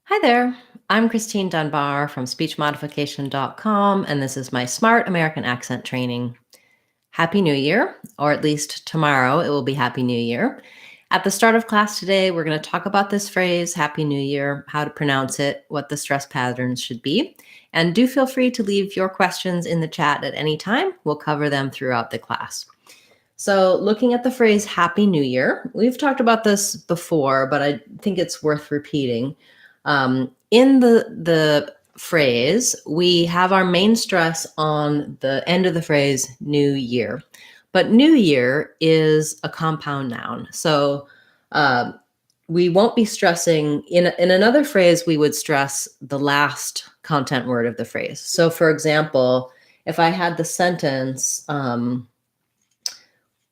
Hi there. I'm Christine Dunbar from speechmodification.com, and this is my Smart American Accent training. Happy New Year, or at least tomorrow it will be Happy New Year. At the start of class today, we're going to talk about this phrase, Happy New Year, how to pronounce it, what the stress patterns should be. And do feel free to leave your questions in the chat at any time. We'll cover them throughout the class. So looking at the phrase Happy New Year, we've talked about this before, but I think it's worth repeating. In the phrase, we have our main stress on the end of the phrase New Year. But New Year is a compound noun. So we won't be stressing, in another phrase, we would stress the last content word of the phrase. So for example, if I had the sentence,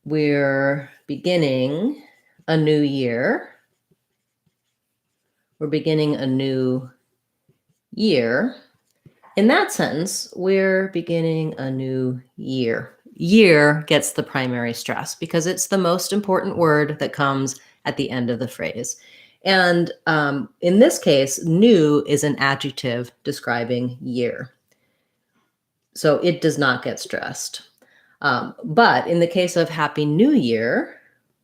we're beginning a new year. We're beginning a new year. In that sentence, we're beginning a new year. Year gets the primary stress because it's the most important word that comes at the end of the phrase. And in this case, new is an adjective describing year. So it does not get stressed. But in the case of Happy New Year,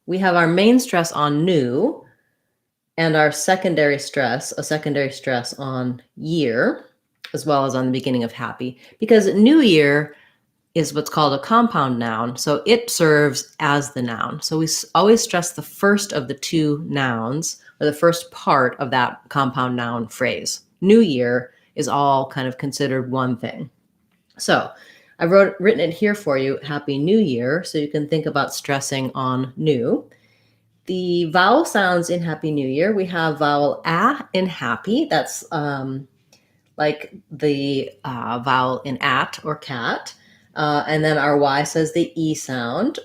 we have our main stress on new and our secondary stress, a secondary stress on year, as well as on the beginning of happy, because New Year is what's called a compound noun. So it serves as the noun. So we always stress the first of the two nouns, or the first part of that compound noun phrase. New Year is all kind of considered one thing. So I've written it here for you, Happy New Year, so you can think about stressing on new. The vowel sounds in Happy New Year, we have vowel a in happy. That's like the vowel in at or cat. And then our Y says the E sound.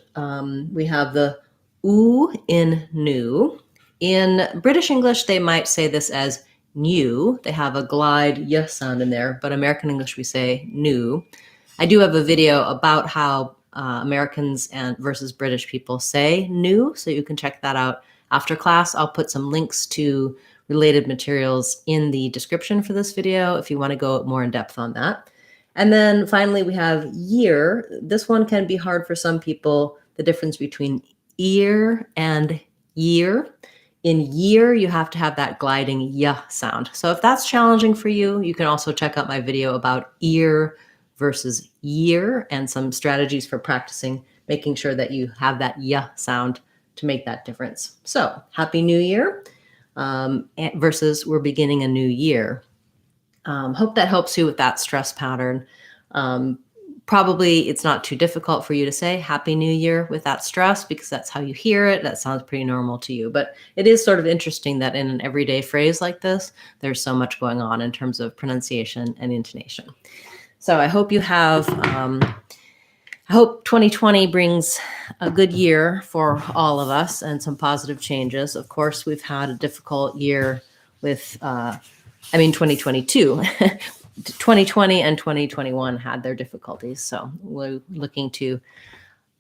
We have the oo in new. In British English, they might say this as new. They have a glide y sound in there, but American English, we say new. I do have a video about how Americans versus British people say new, so you can check that out after class. I'll put some links to related materials in the description for this video if you want to go more in depth on that. And then finally, we have year. This one can be hard for some people, the difference between ear and year. In year, you have to have that gliding y sound. So if that's challenging for you, you can also check out my video about ear versus year and some strategies for practicing, making sure that you have that y sound to make that difference. So Happy New Year versus we're beginning a new year. Hope that helps you with that stress pattern. Probably it's not too difficult for you to say Happy New Year with that stress because that's how you hear it. That sounds pretty normal to you. But it is sort of interesting that in an everyday phrase like this, there's so much going on in terms of pronunciation and intonation. So I hope you have, I hope 2020 brings a good year for all of us and some positive changes. Of course, we've had a difficult year with, 2022. 2020 and 2021 had their difficulties. So we're looking to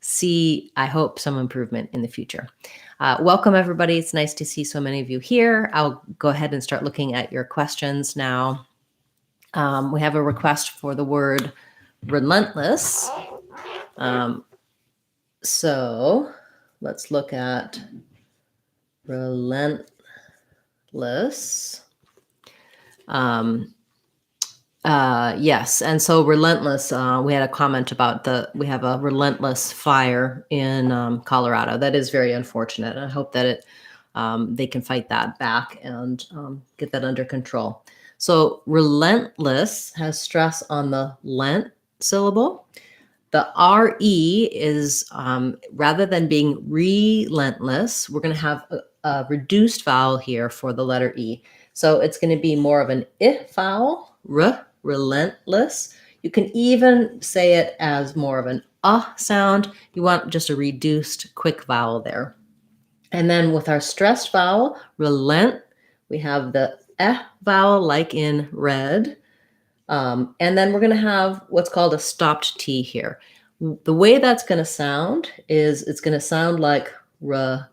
see, I hope, some improvement in the future. Welcome, everybody. It's nice to see so many of you here. I'll go ahead and start looking at your questions now. We have a request for the word relentless. So let's look at relentless. Yes, and so relentless, we had a comment about we have a relentless fire in Colorado. That is very unfortunate. I hope that they can fight that back and get that under control. So relentless has stress on the lent syllable. The RE is, rather than being relentless, we're going to have a reduced vowel here for the letter E. So it's going to be more of an I vowel, relentless. You can even say it as more of an sound. You want just a reduced quick vowel there. And then with our stressed vowel, relent, we have the vowel like in red. And then we're going to have what's called a stopped T here. The way that's going to sound is it's going to sound like relentless.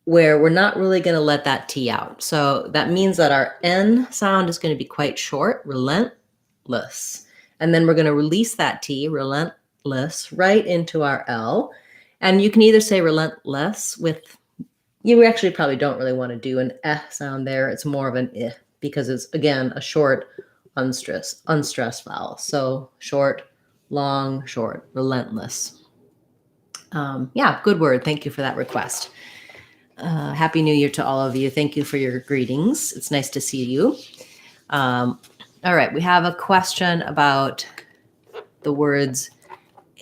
where we're not really going to let that T out. So that means that our N sound is going to be quite short, relentless. And then we're going to release that T, relentless, right into our L. And you can either say relentless with, you actually probably don't really want to do an eh sound there. It's more of an eh because it's, again, a short, unstressed vowel. So short, long, short, relentless. Yeah, good word. Thank you for that request. Happy New Year to all of you. Thank you for your greetings. It's nice to see you. All right, we have a question about the words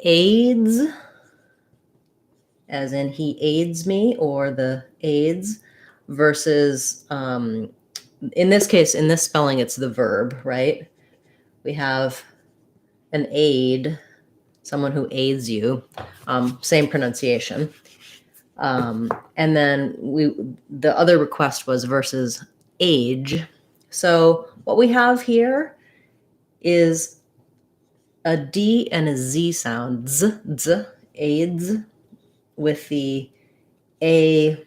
aids, as in he aids me, or the aids, versus, in this case, in this spelling, it's the verb, right? We have an aid, someone who aids you, same pronunciation. And then the other request was versus age. So what we have here is a D and a Z sound, z, aids, with the A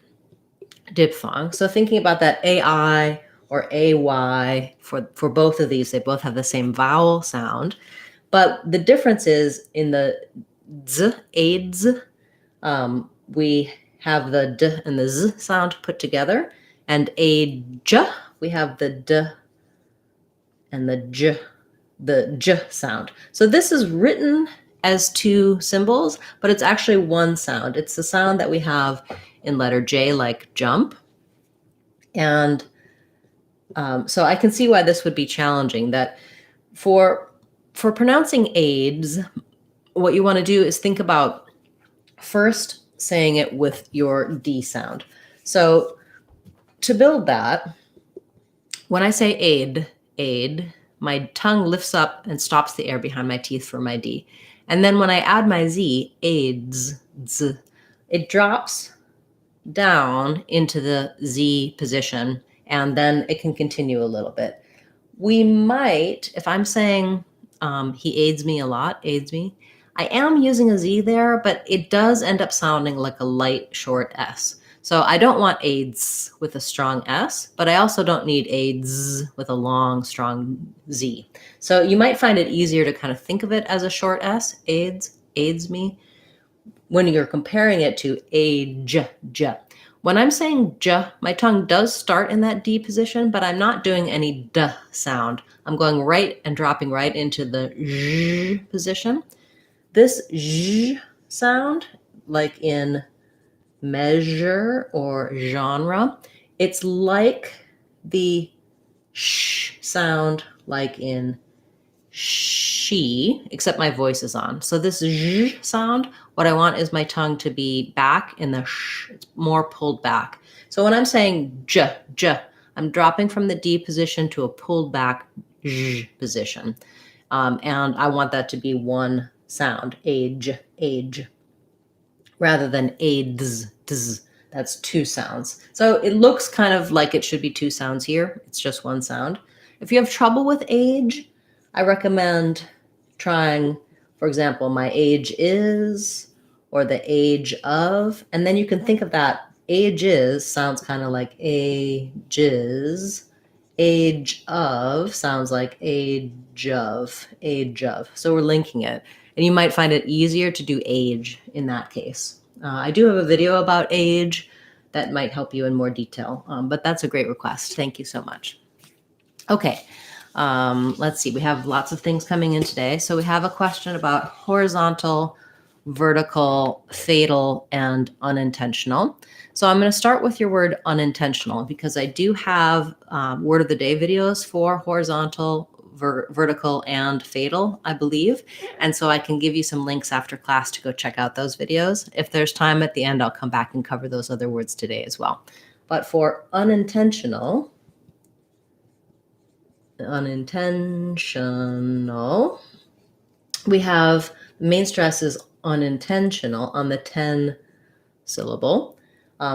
diphthong. So thinking about that AI or AY, for both of these, they both have the same vowel sound. But the difference is in the z, aids, we have the d and the z sound put together, and age, we have the d and the j sound. So this is written as two symbols, but it's actually one sound. It's the sound that we have in letter J, like jump. And so I can see why this would be challenging, that for pronouncing aids, what you want to do is think about first saying it with your D sound. So to build that, when I say aid, my tongue lifts up and stops the air behind my teeth for my D. And then when I add my Z, aids, z, it drops down into the Z position, and then it can continue a little bit. We might, if I'm saying he aids me a lot, aids me, I am using a Z there, but it does end up sounding like a light, short S. So I don't want aids with a strong S, but I also don't need aids with a long, strong Z. So you might find it easier to kind of think of it as a short S, aids me, when you're comparing it to age, j. When I'm saying j, my tongue does start in that D position, but I'm not doing any d sound. I'm going right and dropping right into the zh position. This zh sound, like in measure or genre, it's like the sh sound, like in she, except my voice is on. So this zh sound, what I want is my tongue to be back in the sh, it's more pulled back. So when I'm saying j, I'm dropping from the D position to a pulled back zh position. And I want that to be one sound, age, rather than aids, dz. That's two sounds. So it looks kind of like it should be two sounds here. It's just one sound. If you have trouble with age, I recommend trying, for example, my age is, or the age of, and then you can think of that. Ages sounds kind of like ages. Age of sounds like age of. So we're linking it. And you might find it easier to do age in that case. I do have a video about age that might help you in more detail, but that's a great request. Thank you so much. Okay, let's see. We have lots of things coming in today. So we have a question about horizontal, vertical, fatal, and unintentional. So I'm going to start with your word unintentional because I do have word of the day videos for horizontal, vertical, and fatal, I believe. And so I can give you some links after class to go check out those videos. If there's time at the end, I'll come back and cover those other words today as well. But for unintentional, we have the main stress is unintentional on the 10 syllable.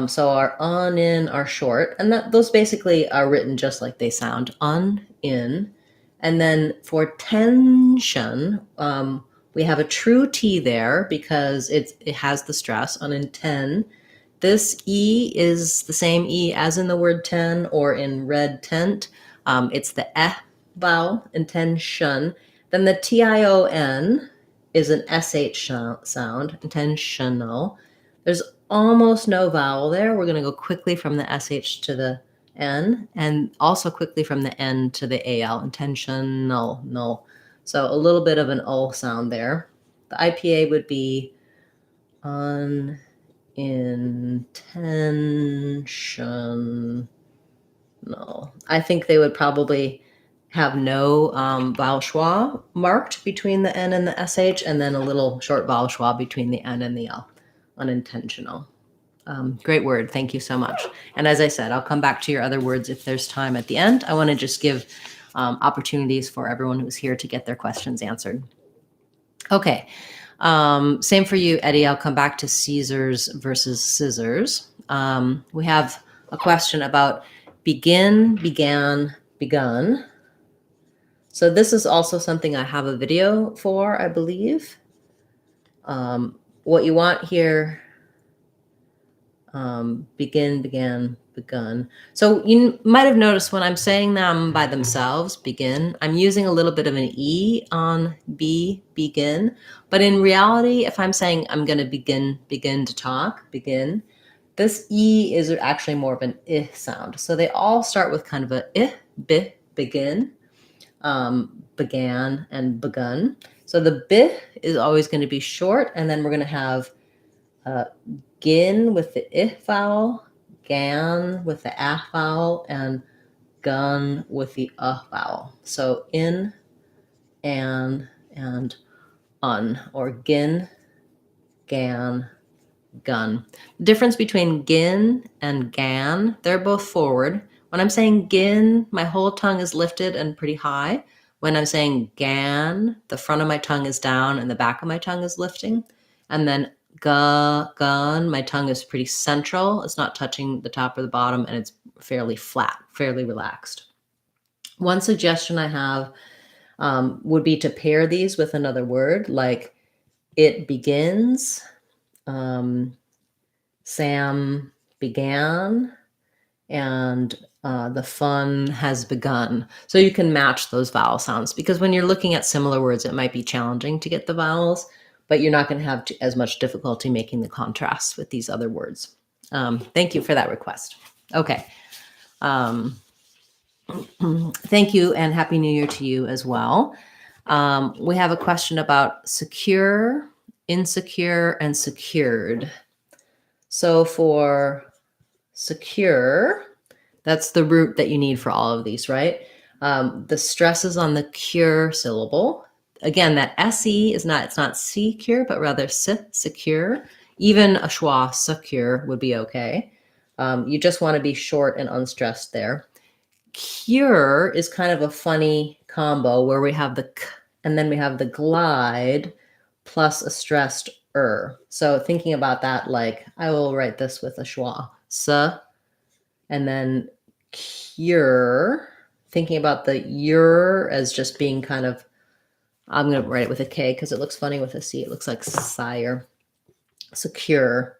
So our on, in are short, and those basically are written just like they sound, un, in. And then for tension, we have a true T there because it has the stress on in 10. This E is the same E as in the word 10 or in red tent. It's the vowel, intention. Then the TION is an SH sound, intentional. There's almost no vowel there. We're going to go quickly from the SH to the N, and also quickly from the N to the AL, intentional, no. So a little bit of an O sound there. The IPA would be unintentional. I think they would probably have no vowel schwa marked between the N and the SH, and then a little short vowel schwa between the N and the L. Unintentional. Great word. Thank you so much. And as I said, I'll come back to your other words if there's time at the end. I want to just give opportunities for everyone who's here to get their questions answered. Okay. Same for you, Eddie. I'll come back to Caesars versus scissors. We have a question about begin, began, begun. So this is also something I have a video for, I believe. What you want here, begin, began, begun. So you might have noticed when I'm saying them by themselves, begin, I'm using a little bit of an E on begin. But in reality, if I'm saying I'm going to begin to talk, begin, this E is actually more of an I sound. So they all start with kind of a I, begin, began, and begun. So the B is always going to be short, and then we're going to have gin with the I vowel, gan with the A vowel, and gun with the vowel. So in, and un, or gin, gan, gun. The difference between gin and gan, they're both forward. When I'm saying gin, my whole tongue is lifted and pretty high. When I'm saying gan, the front of my tongue is down and the back of my tongue is lifting. And then gun, my tongue is pretty central. It's not touching the top or the bottom, and it's fairly flat, fairly relaxed. One suggestion I have would be to pair these with another word, like it begins, Sam began, and the fun has begun. So you can match those vowel sounds, because when you're looking at similar words, it might be challenging to get the vowels, but you're not going to have as much difficulty making the contrasts with these other words. Thank you for that request. Okay. Thank you, and Happy New Year to you as well. We have a question about secure, insecure, and secured. So for secure, that's the root that you need for all of these, right? The stress is on the cure syllable. Again, that SE is not, it's not secure, but rather secure. Even a schwa, secure, would be okay. You just want to be short and unstressed there. Cure is kind of a funny combo where we have the k and then we have the glide plus a stressed So thinking about that, like I will write this with a schwa, and then cure, thinking about the ur as just being kind of, I'm going to write it with a K because it looks funny with a C. It looks like sire. Secure.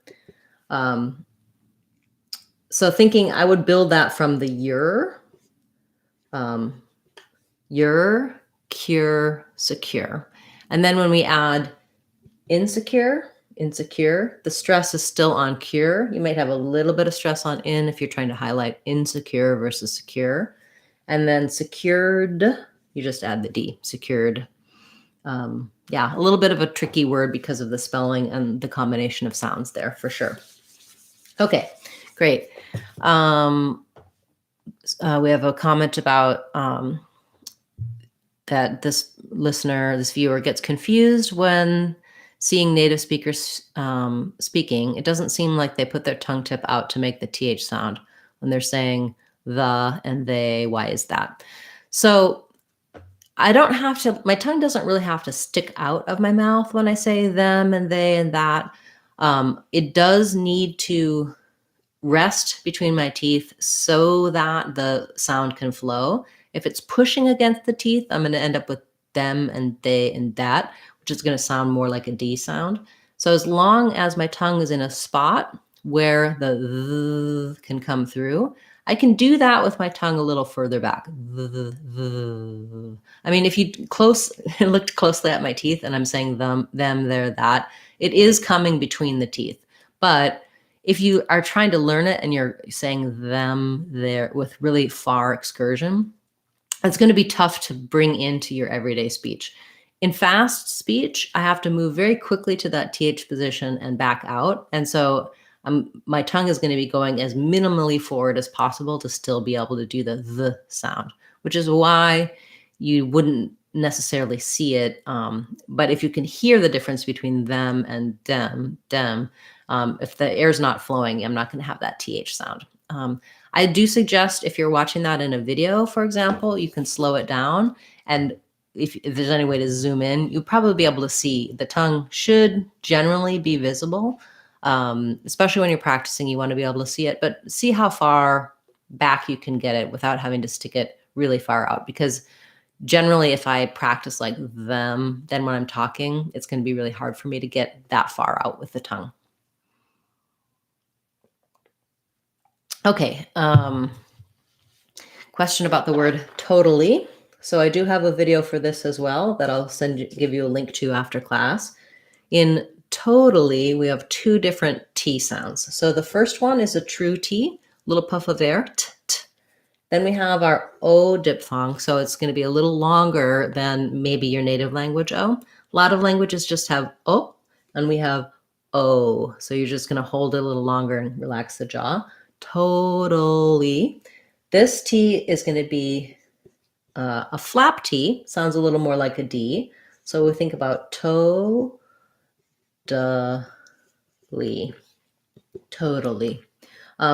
So thinking I would build that from the ur, cure, secure. And then when we add insecure, the stress is still on cure. You might have a little bit of stress on in if you're trying to highlight insecure versus secure. And then secured, you just add the D, secured. Yeah, a little bit of a tricky word because of the spelling and the combination of sounds there for sure. Okay, great. We have a comment about that this listener, this viewer gets confused when seeing native speakers speaking. It doesn't seem like they put their tongue tip out to make the TH sound when they're saying the and they. Why is that? So I don't have to, my tongue doesn't really have to stick out of my mouth when I say them and they and that. It does need to rest between my teeth so that the sound can flow. If it's pushing against the teeth, I'm going to end up with them and they and that, which is going to sound more like a D sound. So as long as my tongue is in a spot where the th can come through, I can do that with my tongue a little further back. I mean, if you looked closely at my teeth and I'm saying them, there, that, it is coming between the teeth. But if you are trying to learn it and you're saying them, there with really far excursion, it's going to be tough to bring into your everyday speech. In fast speech, I have to move very quickly to that TH position and back out. And so my tongue is going to be going as minimally forward as possible to still be able to do the sound, which is why you wouldn't necessarily see it. But if you can hear the difference between them and dem, if the air's not flowing, I'm not going to have that TH sound. I do suggest if you're watching that in a video, for example, you can slow it down. And if there's any way to zoom in, you'll probably be able to see the tongue should generally be visible. Especially when you're practicing, you want to be able to see it, but see how far back you can get it without having to stick it really far out. Because generally, if I practice like them, then when I'm talking, it's going to be really hard for me to get that far out with the tongue. Okay. Question about the word totally. So I do have a video for this as well that I'll give you a link to after class. In totally, we have two different T sounds. So the first one is a true T, little puff of air, t, t. Then we have our O diphthong, so it's going to be a little longer than maybe your native language O. A lot of languages just have O, and we have O. So you're just going to hold it a little longer and relax the jaw. Totally. This T is going to be a flap T, sounds a little more like a D. So we think about totally.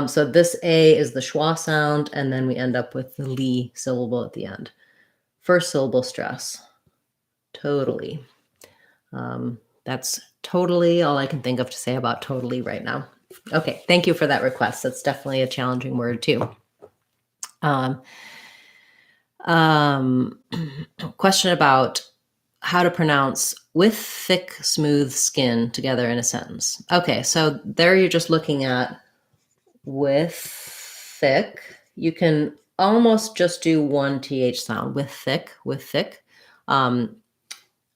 So this A is the schwa sound, and then we end up with the li syllable at the end. First syllable stress. Totally. That's totally all I can think of to say about totally right now. Okay, thank you for that request. That's definitely a challenging word too. Question about how to pronounce with thick, smooth skin together in a sentence. Okay, so there you're just looking at with thick. You can almost just do one TH sound, with thick, with thick. I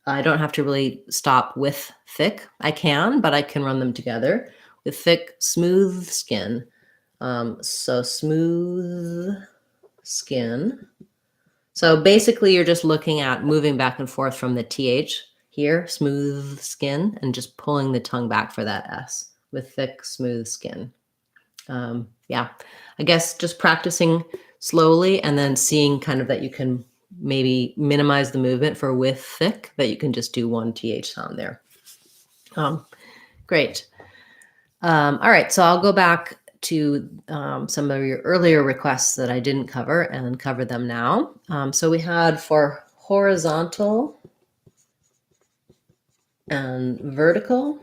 don't have to really stop with thick. I can, but I can run them together. With thick, smooth skin. So smooth skin. So basically you're just looking at moving back and forth from the TH here, smooth skin, and just pulling the tongue back for that S with thick, smooth skin. Yeah, I guess just practicing slowly and then seeing kind of that you can maybe minimize the movement for with thick, that you can just do one TH sound there. Great. All right, so I'll go back to some of your earlier requests that I didn't cover and cover them now. So we had for horizontal and vertical.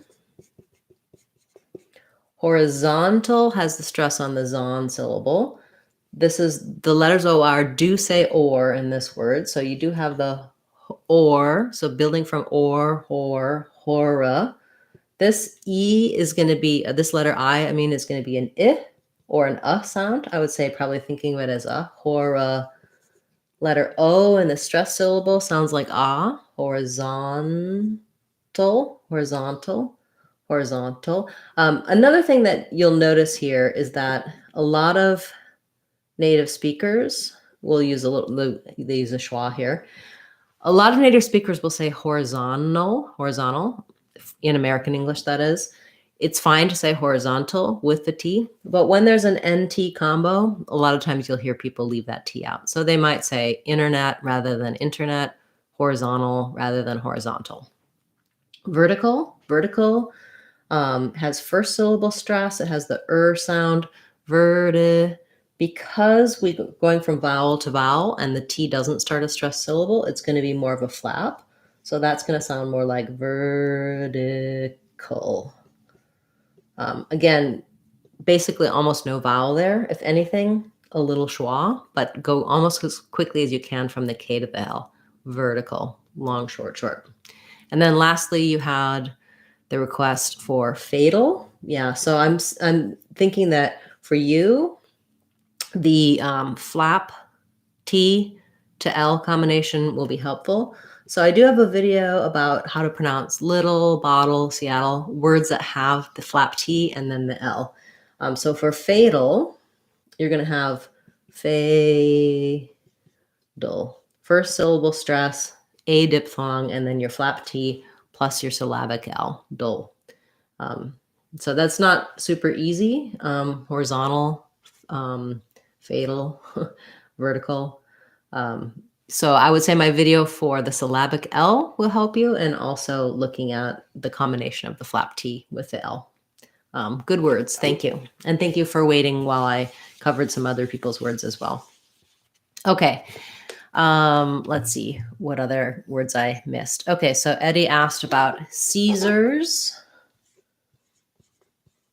Horizontal has the stress on the zon syllable. This is the letters OR do say or in this word. So you do have the or, so building from or, hor, hora. This E is going to be, this letter I mean, is going to be an I or an sound. I would say probably thinking of it as a hora. Letter O in the stress syllable sounds like horizontal, horizontal, horizontal. Another thing that you'll notice here is that a lot of native speakers will use they use a schwa here. A lot of native speakers will say horizontal, in American English, that is. It's fine to say horizontal with the T, but when there's an NT combo, a lot of times you'll hear people leave that T out. So they might say internet rather than internet, horizontal rather than horizontal. Vertical has first syllable stress. It has the sound, because we're going from vowel to vowel and the T doesn't start a stressed syllable, it's going to be more of a flap. So that's going to sound more like vertical. Again, basically almost no vowel there. If anything, a little schwa, but go almost as quickly as you can from the K to the L. Vertical, long, short, short. And then lastly, you had the request for fatal. Yeah. So I'm thinking that for you, the flap T to L combination will be helpful. So I do have a video about how to pronounce little, bottle, Seattle, words that have the flap T and then the L. So for fatal, you're going to have fatal. First syllable stress, A diphthong, and then your flap T plus your syllabic L, dull. So that's not super easy. Horizontal, fatal, vertical. So I would say my video for the syllabic L will help you, and also looking at the combination of the flap T with the L. Good words. Thank you. And thank you for waiting while I covered some other people's words as well. Okay. Let's see what other words I missed. Okay. So Eddie asked about Caesars,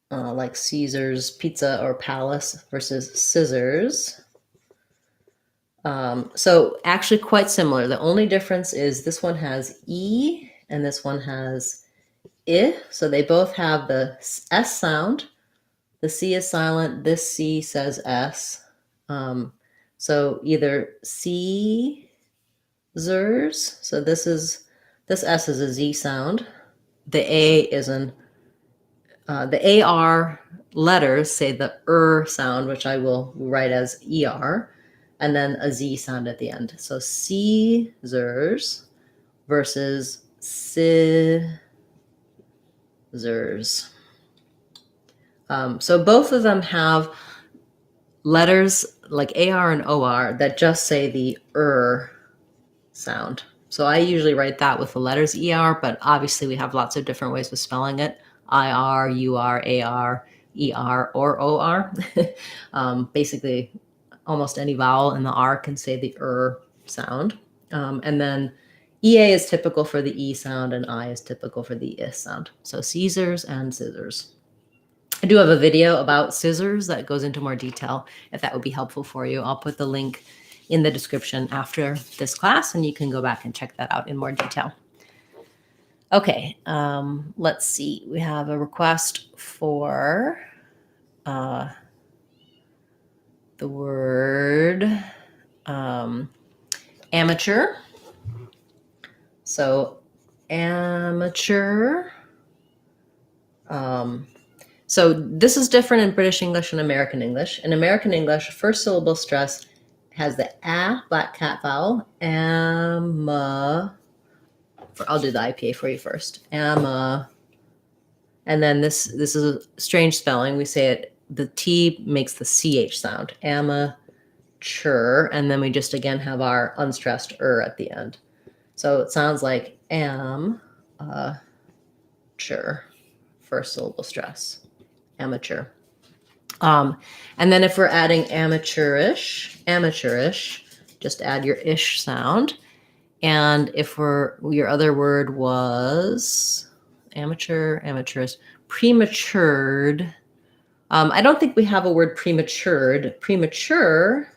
like Caesar's Pizza or Palace versus scissors. So actually quite similar. The only difference is this one has E and this one has I. So they both have the S sound. The C is silent. This C says S. So either Caesars. So this S is a Z sound. The A is the AR letters say the sound, which I will write as ER, and then a Z sound at the end. So Caesars versus scissors. So both of them have letters like AR and OR that just say the sound. So I usually write that with the letters ER, but obviously we have lots of different ways of spelling it. IR, UR, AR, ER, or OR. Basically, almost any vowel in the R can say the sound. And then EA is typical for the E sound, and I is typical for the I sound. So Caesars and scissors. I do have a video about scissors that goes into more detail, if that would be helpful for you. I'll put the link in the description after this class, and you can go back and check that out in more detail. Okay, let's see. We have a request for the word amateur. So amateur. So this is different in British English and American English. In American English, first syllable stress has the A black cat vowel. I'll do the IPA for you first. And then this is a strange spelling. We say it, the T makes the CH sound. Amateur. And then we just again have our unstressed at the end. So it sounds like amateur. First syllable stress. Amateur. And then if we're adding amateurish, just add your ish sound. And if your other word was amateurish, prematured. I don't think we have a word prematured. Premature,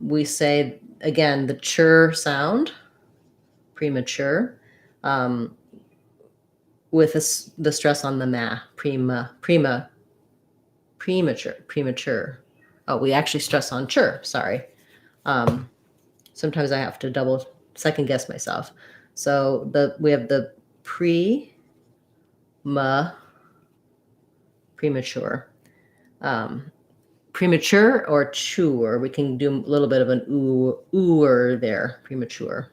we say, again, the chur sound, premature, with the stress on the ma, premature. Oh, we actually stress on chur, sorry. Sometimes I have to double second guess myself. So we have the premature. Premature or chur. We can do a little bit of an ooer there, premature.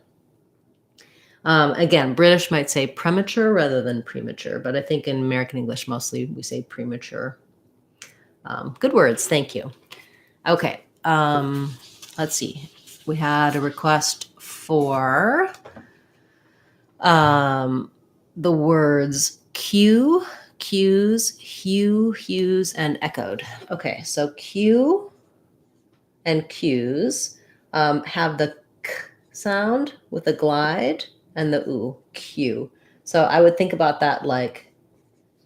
Again, British might say premature rather than premature, but I think in American English, mostly we say premature. Good words. Thank you. Okay. Let's see. We had a request for the words cue, cues, hue, hues, and echoed. Okay. So cue and cues have the k sound with a glide and the oo, cue. So I would think about that like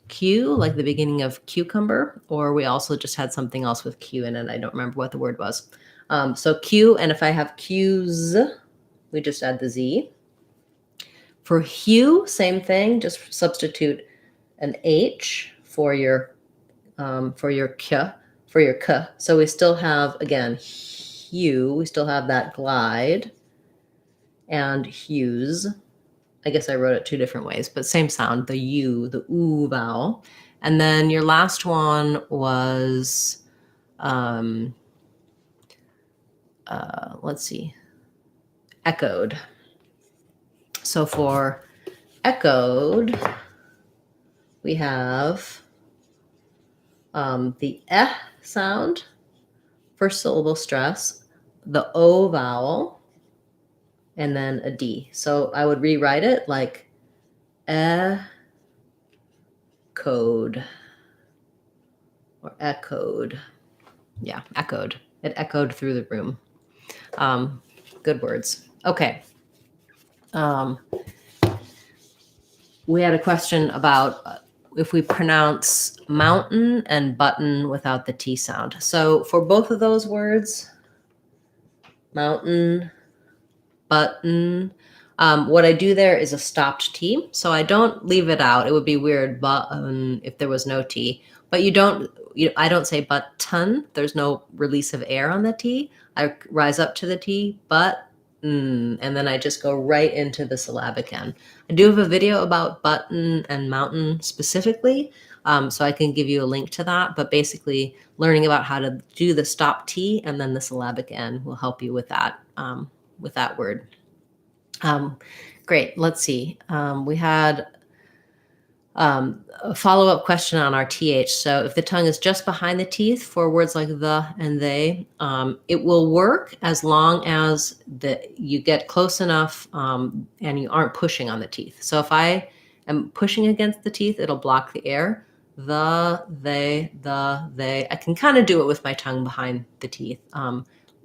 Q, like the beginning of cucumber, or we also just had something else with Q in it. I don't remember what the word was. So Q, and if I have Q's, we just add the Z. For hue, same thing, just substitute an H for your k, for your k. So we still have, again, hue. We still have that glide and hues. I guess I wrote it two different ways, but same sound, the U, the oo vowel. And then your last one was, let's see, echoed. So for echoed, we have the eh sound, first syllable stress, the O vowel, and then a D. So I would rewrite it like code or echoed. Yeah, echoed. It echoed through the room. Good words. Okay. We had a question about if we pronounce mountain and button without the T sound. So for both of those words, mountain, button, what I do there is a stopped T. So I don't leave it out. It would be weird button if there was no T. But I don't say button. There's no release of air on the T. I rise up to the T, and then I just go right into the syllabic N. I do have a video about button and mountain specifically, so I can give you a link to that. But basically, learning about how to do the stop T and then the syllabic N will help you with that word. Great. Let's see. We had a follow-up question on our TH. So if the tongue is just behind the teeth for words like the and they, it will work as long as you get close enough and you aren't pushing on the teeth. So if I am pushing against the teeth, it'll block the air. The, they, I can kind of do it with my tongue behind the teeth.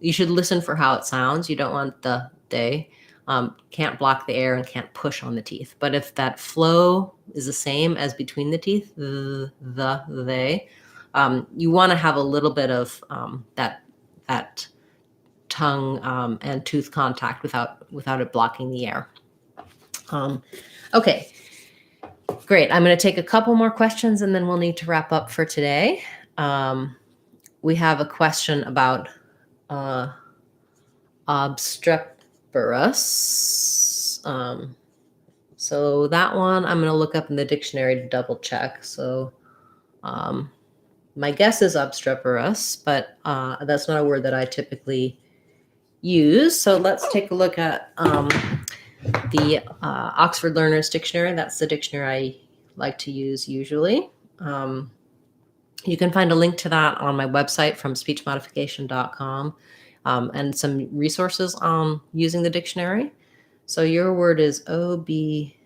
You should listen for how it sounds. You don't want the, they. Can't block the air and can't push on the teeth. But if that flow is the same as between the teeth, they, you want to have a little bit of that tongue and tooth contact without it blocking the air. Okay, great. I'm going to take a couple more questions and then we'll need to wrap up for today. We have a question about Obstreperous. So that one I'm going to look up in the dictionary to double check. So my guess is obstreperous, but that's not a word that I typically use. So let's take a look at the Oxford Learner's Dictionary. That's the dictionary I like to use usually. You can find a link to that on my website from speechmodification.com. And some resources on using the dictionary. So your word is OBSTRE.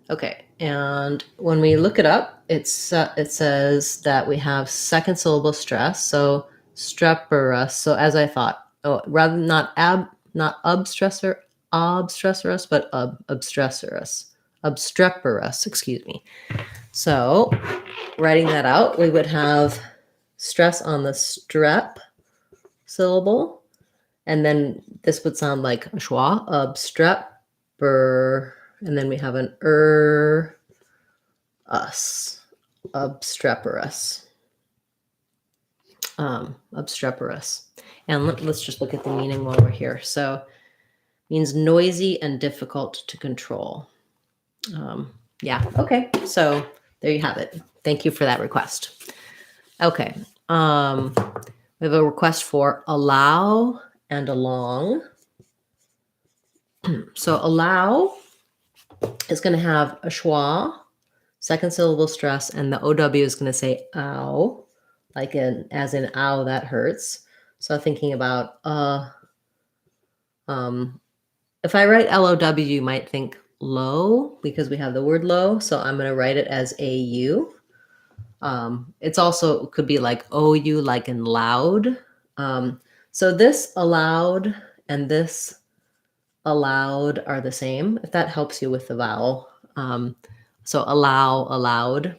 Okay, and when we look it up, it says that we have second syllable stress, so streperous. So as I thought, rather not obstreperous, but obstreperous, excuse me. So writing that out, we would have stress on the strep syllable, and then this would sound like a schwa, obstreper, and then we have an us, obstreperous. Obstreperous. And let's just look at the meaning while we're here. So means noisy and difficult to control. Yeah, okay, so there you have it. Thank you for that request. Okay, we have a request for allow and along. So allow is going to have a schwa, second syllable stress, and the OW is going to say ow, like as in ow, that hurts. So thinking about if I write LOW, you might think low because we have the word low. So I'm going to write it as AU. It's also could be like OU, like in loud. So this allowed and this allowed are the same, if that helps you with the vowel. So allow, allowed.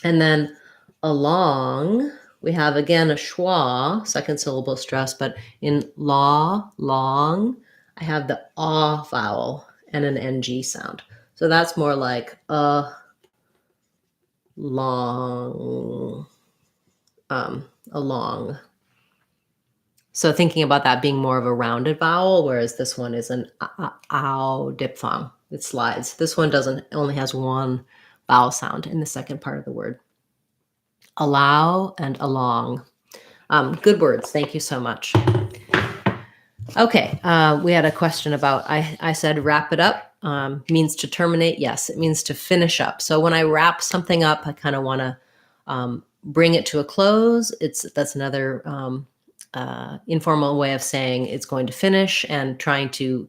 And then along, we have again a schwa, second syllable stress, but in law, long, I have the ah vowel and an NG sound. So that's more like long, along. So thinking about that being more of a rounded vowel, whereas this one is an ow diphthong. It slides. This one only has one vowel sound in the second part of the word. Allow and along. Good words. Thank you so much. Okay, we had a question about, I said wrap it up means to terminate. Yes, it means to finish up. So when I wrap something up, I kind of want to bring it to a close. That's another informal way of saying it's going to finish, and trying to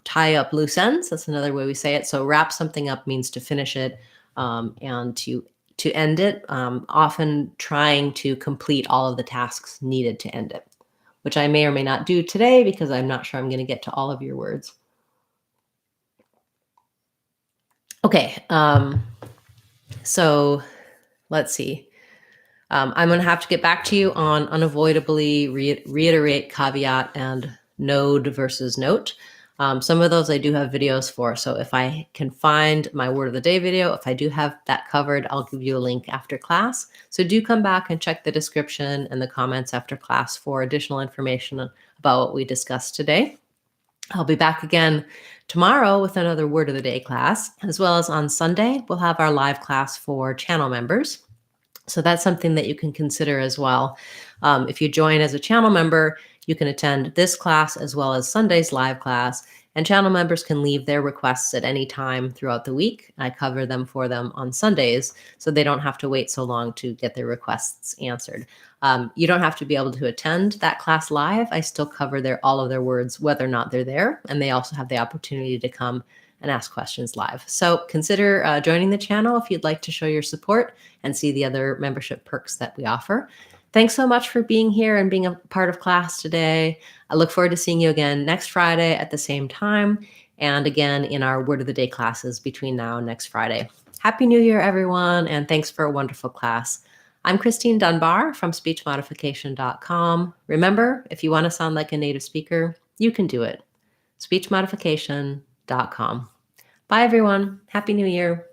tie up loose ends. That's another way we say it. So wrap something up means to finish it, and to end it, often trying to complete all of the tasks needed to end it, which I may or may not do today because I'm not sure I'm going to get to all of your words. Okay, so let's see. I'm going to have to get back to you on unavoidably, reiterate, caveat, and node versus note. Some of those I do have videos for. So if I can find my word of the day video, if I do have that covered, I'll give you a link after class. So do come back and check the description and the comments after class for additional information about what we discussed today. I'll be back again tomorrow with another word of the day class, as well as on Sunday, we'll have our live class for channel members. So that's something that you can consider as well. If you join as a channel member, you can attend this class as well as Sunday's live class, and channel members can leave their requests at any time throughout the week. I cover them for them on Sundays, so they don't have to wait so long to get their requests answered. You don't have to be able to attend that class live. I still cover all of their words, whether or not they're there, and they also have the opportunity to come and ask questions live. So consider joining the channel if you'd like to show your support and see the other membership perks that we offer. Thanks so much for being here and being a part of class today. I look forward to seeing you again next Friday at the same time, and again in our Word of the Day classes between now and next Friday. Happy New Year, everyone, and thanks for a wonderful class. I'm Christine Dunbar from speechmodification.com. Remember, if you want to sound like a native speaker, you can do it. speechmodification.com. Bye, everyone. Happy New Year.